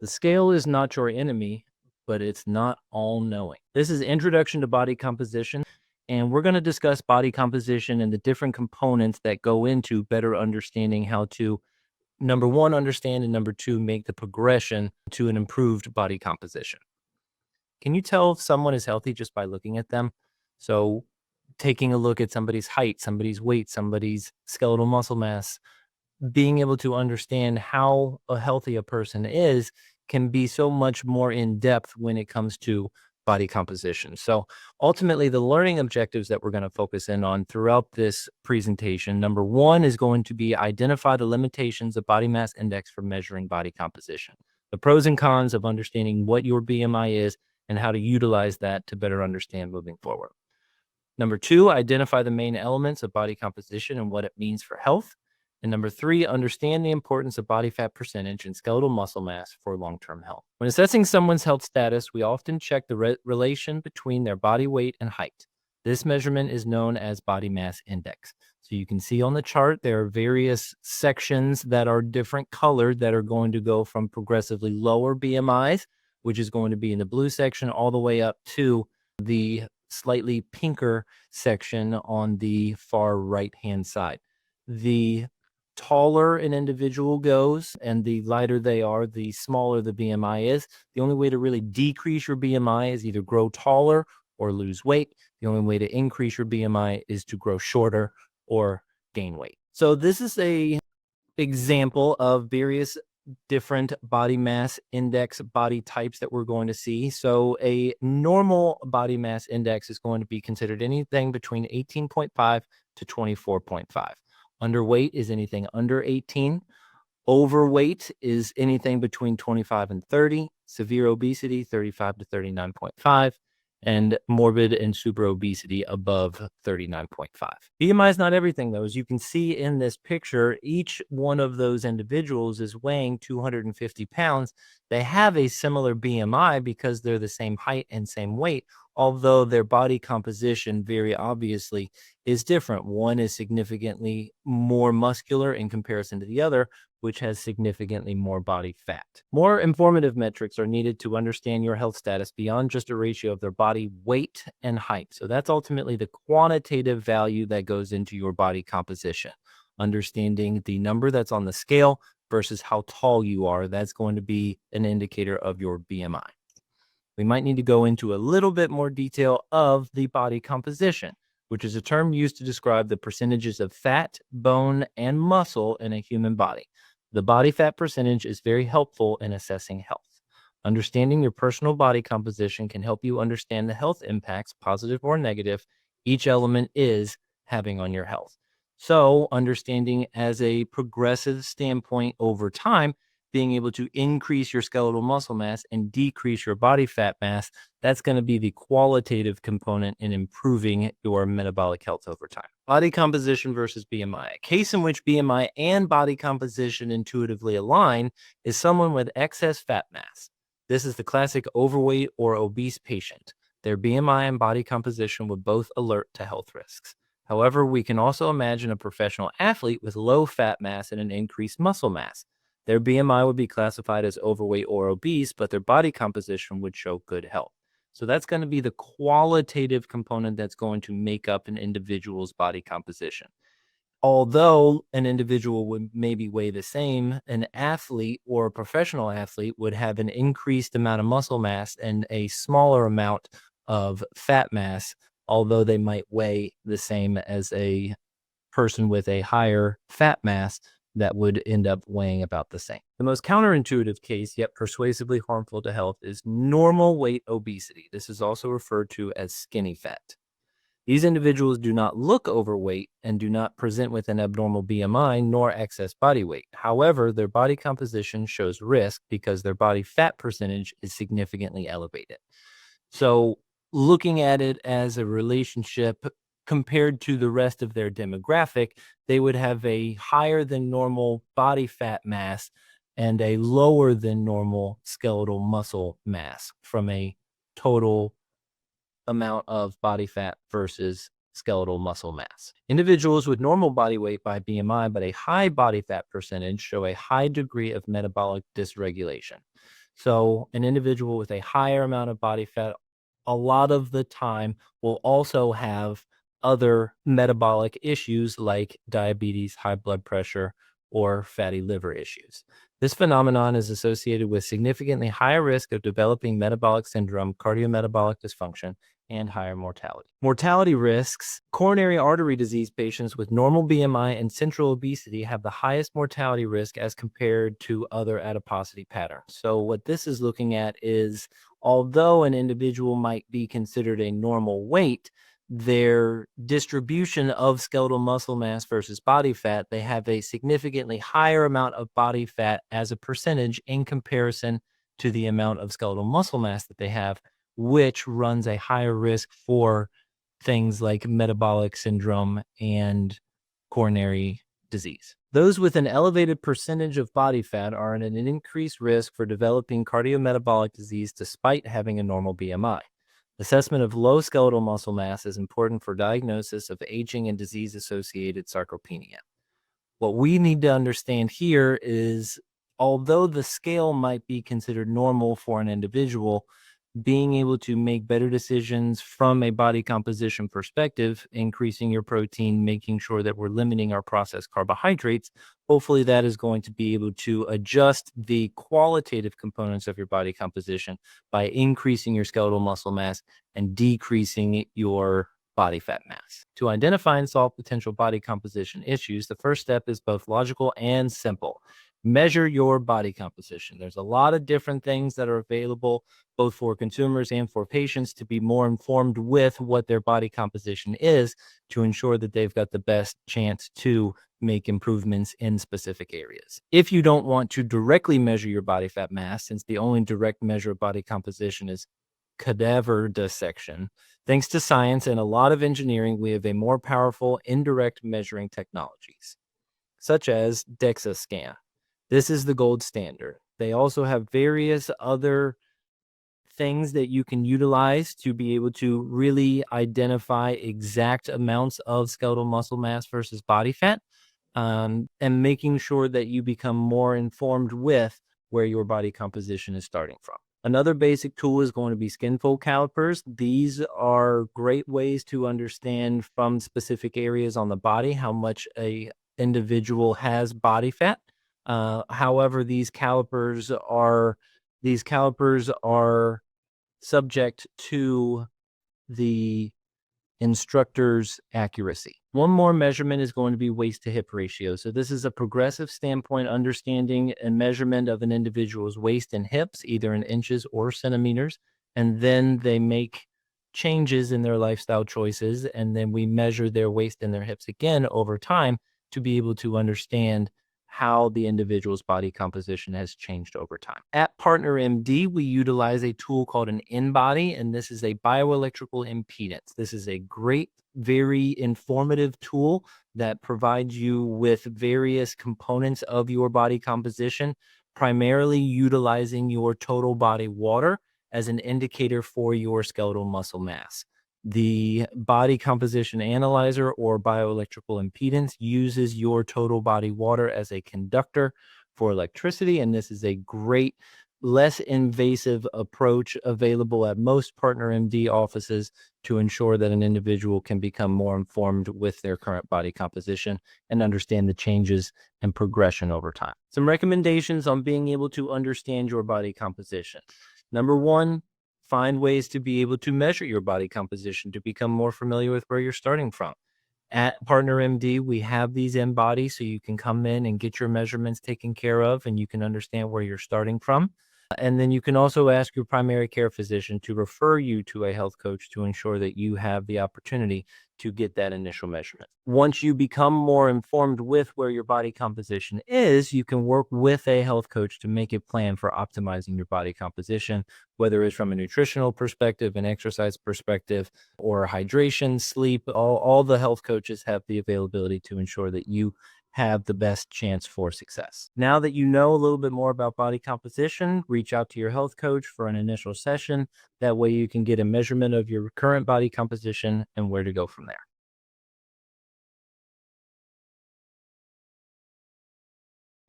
The scale is not your enemy, but it's not all knowing. This is Introduction to Body Composition, and we're going to discuss body composition and the different components that go into better understanding how to, number one, understand, and number two, make the progression to an improved body composition. Can you tell if someone is healthy just by looking at them? So, taking a look at somebody's height, somebody's weight, somebody's skeletal muscle mass, being able to understand how healthy a person is can be so much more in depth when it comes to body composition. So ultimately, the learning objectives that we're going to focus in on throughout this presentation, number one is going to be identify the limitations of body mass index for measuring body composition, the pros and cons of understanding what your BMI is and how to utilize that to better understand moving forward. Number two, identify the main elements of body composition and what it means for health. And number three, understand the importance of body fat percentage and skeletal muscle mass for long-term health. When assessing someone's health status, we often check the relation between their body weight and height. This measurement is known as body mass index. So you can see on the chart, there are various sections that are different colored that are going to go from progressively lower BMIs, which is going to be in the blue section, all the way up to the slightly pinker section on the far right-hand side. The taller an individual goes and the lighter they are, the smaller the BMI is. The only way to really decrease your BMI is either grow taller or lose weight. The only way to increase your BMI is to grow shorter or gain weight. So this is a example of various different body mass index body types that we're going to see. So a normal body mass index is going to be considered anything between 18.5 to 24.5. Underweight is anything under 18. Overweight is anything between 25 and 30. Severe obesity, 35 to 39.5. And morbid and super obesity above 39.5. BMI is not everything, though. As you can see in this picture, each one of those individuals is weighing 250 pounds. They have a similar BMI because they're the same height and same weight, although their body composition very obviously is different. One is significantly more muscular in comparison to the other, which has significantly more body fat. More informative metrics are needed to understand your health status beyond just a ratio of their body weight and height. So that's ultimately the quantitative value that goes into your body composition. Understanding the number that's on the scale versus how tall you are, that's going to be an indicator of your BMI. We might need to go into a little bit more detail of the body composition, which is a term used to describe the percentages of fat, bone, and muscle in a human body. The body fat percentage is very helpful in assessing health. Understanding your personal body composition can help you understand the health impacts, positive or negative, each element is having on your health. So understanding as a progressive standpoint over time, being able to increase your skeletal muscle mass and decrease your body fat mass, that's going to be the qualitative component in improving your metabolic health over time. Body composition versus BMI. A case in which BMI and body composition intuitively align is someone with excess fat mass. This is the classic overweight or obese patient. Their BMI and body composition would both alert to health risks. However, we can also imagine a professional athlete with low fat mass and an increased muscle mass. Their BMI would be classified as overweight or obese, but their body composition would show good health. So that's going to be the qualitative component that's going to make up an individual's body composition. Although an individual would maybe weigh the same, an athlete or a professional athlete would have an increased amount of muscle mass and a smaller amount of fat mass, although they might weigh the same as a person with a higher fat mass that would end up weighing about the same. The most counterintuitive case, yet persuasively harmful to health, is normal weight obesity. This is also referred to as skinny fat. These individuals do not look overweight and do not present with an abnormal BMI nor excess body weight. However, their body composition shows risk because their body fat percentage is significantly elevated. So looking at it as a relationship compared to the rest of their demographic, they would have a higher than normal body fat mass and a lower than normal skeletal muscle mass from a total amount of body fat versus skeletal muscle mass. Individuals with normal body weight by BMI but a high body fat percentage show a high degree of metabolic dysregulation. So an individual with a higher amount of body fat a lot of the time will also have other metabolic issues like diabetes, high blood pressure, or fatty liver issues. This phenomenon is associated with significantly higher risk of developing metabolic syndrome, cardiometabolic dysfunction, and higher mortality. Mortality risks: coronary artery disease patients with normal BMI and central obesity have the highest mortality risk as compared to other adiposity patterns. So, what this is looking at is, although an individual might be considered a normal weight, their distribution of skeletal muscle mass versus body fat, they have a significantly higher amount of body fat as a percentage in comparison to the amount of skeletal muscle mass that they have, which runs a higher risk for things like metabolic syndrome and coronary disease. Those with an elevated percentage of body fat are at an increased risk for developing cardiometabolic disease despite having a normal BMI. Assessment of low skeletal muscle mass is important for diagnosis of aging and disease-associated sarcopenia. What we need to understand here is, although the scale might be considered normal for an individual, being able to make better decisions from a body composition perspective, increasing your protein, making sure that we're limiting our processed carbohydrates, hopefully that is going to be able to adjust the qualitative components of your body composition by increasing your skeletal muscle mass and decreasing your body fat mass. To identify and solve potential body composition issues, the first step is both logical and simple. Measure your body composition. There's a lot of different things that are available both for consumers and for patients to be more informed with what their body composition is to ensure that they've got the best chance to make improvements in specific areas. If you don't want to directly measure your body fat mass, since the only direct measure of body composition is cadaver dissection, thanks to science and a lot of engineering, we have a more powerful indirect measuring technologies, such as DEXA scan. This is the gold standard. They also have various other things that you can utilize to be able to really identify exact amounts of skeletal muscle mass versus body fat, and making sure that you become more informed with where your body composition is starting from. Another basic tool is going to be skin fold calipers. These are great ways to understand from specific areas on the body how much a individual has body fat. However, these calipers are subject to the instructor's accuracy. One more measurement is going to be waist to hip ratio. So this is a progressive standpoint understanding and measurement of an individual's waist and hips, either in inches or centimeters. And then they make changes in their lifestyle choices. And then we measure their waist and their hips again over time to be able to understand how the individual's body composition has changed over time. At PartnerMD, we utilize a tool called an in-body, and this is a bioelectrical impedance. This is a great, very informative tool that provides you with various components of your body composition, primarily utilizing your total body water as an indicator for your skeletal muscle mass. The body composition analyzer or bioelectrical impedance uses your total body water as a conductor for electricity, and this is a great, less invasive approach available at most PartnerMD offices to ensure that an individual can become more informed with their current body composition and understand the changes and progression over time. Some recommendations on being able to understand your body composition. Number one, find ways to be able to measure your body composition to become more familiar with where you're starting from. At PartnerMD, we have these in-body so you can come in and get your measurements taken care of and you can understand where you're starting from. And then you can also ask your primary care physician to refer you to a health coach to ensure that you have the opportunity to get that initial measurement. Once you become more informed with where your body composition is, you can work with a health coach to make a plan for optimizing your body composition, whether it's from a nutritional perspective, an exercise perspective, or hydration, sleep. All the health coaches have the availability to ensure that you have the best chance for success. Now that you know a little bit more about body composition, reach out to your health coach for an initial session. That way you can get a measurement of your current body composition and where to go from there.